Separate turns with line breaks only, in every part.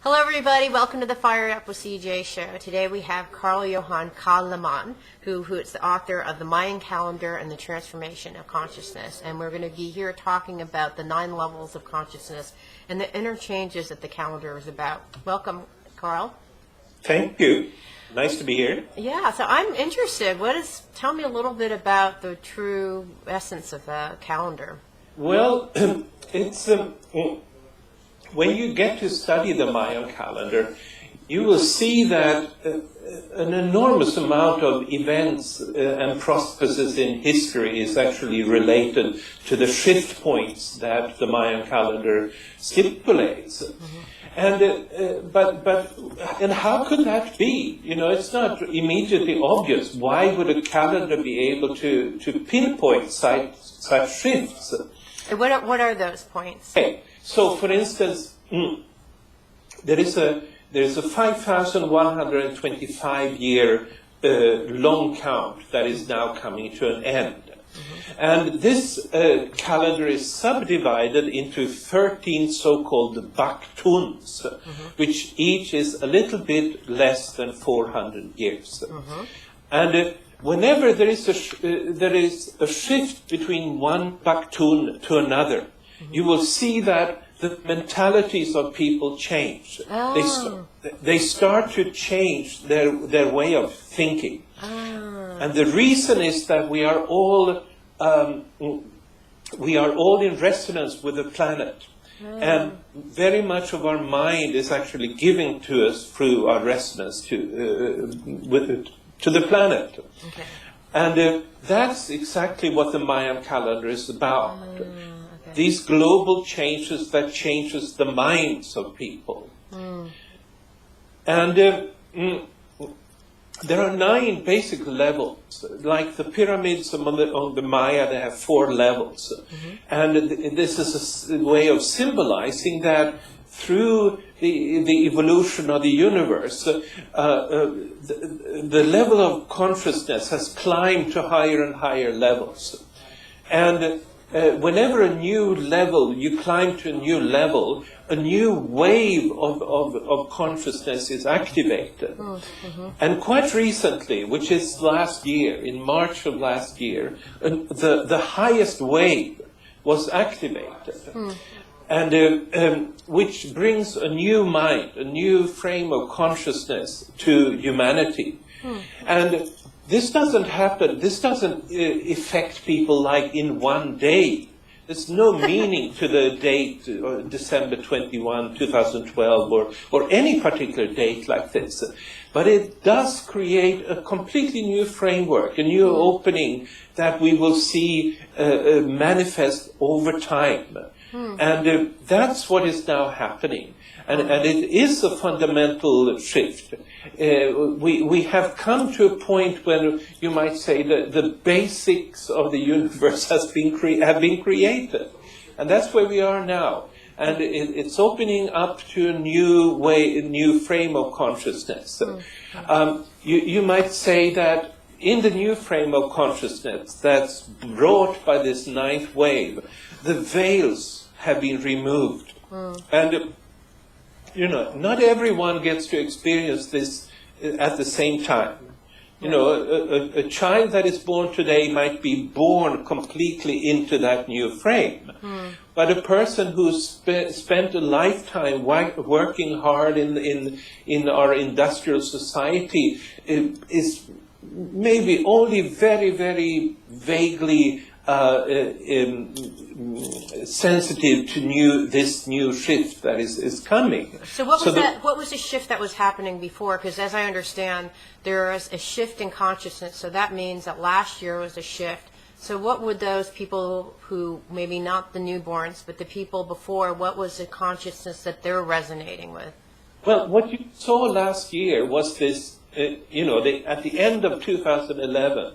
Hello everybody, welcome to the Fire Up with CJ show. Today we have Johan Calleman, who is the author of the Mayan calendar and the transformation of consciousness. And we're going to be here talking about the 9 levels of consciousness and the interchanges that the calendar is about. Welcome, Carl.
Thank you. Nice to be here.
Yeah, so I'm interested. Tell me a little bit about the true essence of the calendar.
Well, it's when you get to study the Mayan calendar, you will see that an enormous amount of events and processes in history is actually related to the shift points that the Mayan calendar stipulates. Mm-hmm. And how could that be? You know, it's not immediately obvious. Why would a calendar be able to pinpoint such shifts?
What are those points?
Okay. So, for instance, there is a 5,125 year long count that is now coming to an end. Mm-hmm. And this calendar is subdivided into 13 so-called baktuns, mm-hmm. which each is a little bit less than 400 years. Mm-hmm. And whenever there is a shift between one baktun to another, mm-hmm. you will see that the mentalities of people change. Oh. They start to change their way of thinking. Oh. And the reason is that we are all in resonance with the planet. Oh. And very much of our mind is actually giving to us through our resonance to the planet. Okay. And that's exactly what the Mayan calendar is about. These global changes that changes the minds of people. Mm. And there are 9 basic levels. Like the pyramids on the Maya, they have 4 levels. Mm-hmm. And this is a way of symbolizing that through the evolution of the universe, the level of consciousness has climbed to higher and higher levels. And whenever you climb to a new level, a new wave of consciousness is activated. Mm-hmm. And quite recently, which is last year, in March of last year, the highest wave was activated. Mm. And which brings a new mind, a new frame of consciousness to humanity. Mm. And this doesn't affect people like in one day. There's no meaning to the date, December 21, 2012, or any particular date like this. But it does create a completely new framework, a new opening that we will see manifest over time. And that's what is now happening. And it is a fundamental shift. We have come to a point when you might say that the basics of the universe have been created. And that's where we are now. And it's opening up to a new frame of consciousness. You might say that in the new frame of consciousness that's brought by this 9th wave, the veils have been removed. And not everyone gets to experience this at the same time. A child that is born today might be born completely into that new frame. But a person who's spent a lifetime working hard in our industrial society is maybe only very, very vaguely sensitive to this new shift that is coming.
So what was the shift that was happening before? Because as I understand, there is a shift in consciousness, so that means that last year was a shift. So what would those people who, maybe not the newborns, but the people before, what was the consciousness that they're resonating with?
Well, what you saw last year was this, at the end of 2011,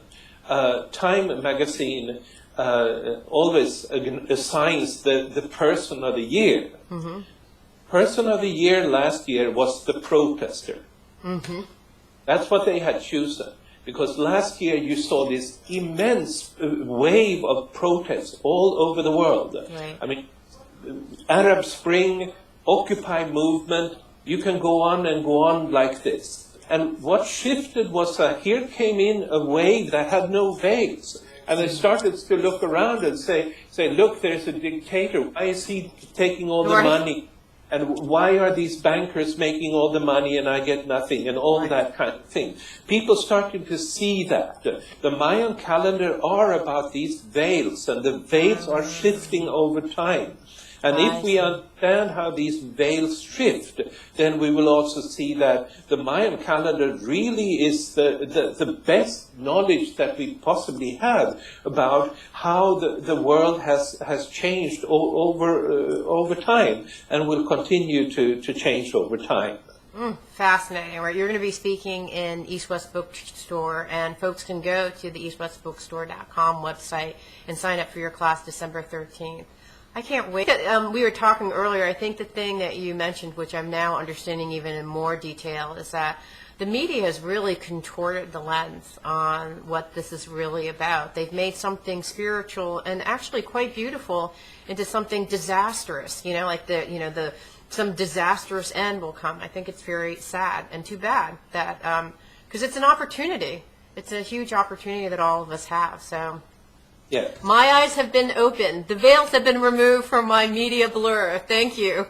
Time magazine always assigns the person of the year. Mm-hmm. Person of the year last year was the protester. Mm-hmm. That's what they had chosen. Because last year you saw this immense wave of protests all over the world. Right. I mean, Arab Spring, Occupy movement, you can go on and go on like this. And what shifted was that here came in a wave that had no veils. And they started to look around and say, look, there's a dictator. Why is he taking all the money? And why are these bankers making all the money and I get nothing? And all that kind of thing. People started to see that. The Mayan calendar are about these veils, and the veils are shifting over time. And if we understand how these veils shift, then we will also see that the Mayan calendar really is the best knowledge that we possibly have about how the world has changed over time and will continue to change over time.
Fascinating. Right, you're going to be speaking in East West Bookstore, and folks can go to the eastwestbookstore.com website and sign up for your class December 13th. I can't wait. We were talking earlier, I think the thing that you mentioned, which I'm now understanding even in more detail, is that the media has really contorted the lens on what this is really about. They've made something spiritual and actually quite beautiful into something disastrous, like some disastrous end will come. I think it's very sad and too bad that, because it's an opportunity. It's a huge opportunity that all of us have, so.
Yeah.
My eyes have been opened. The veils have been removed from my media blur. Thank you.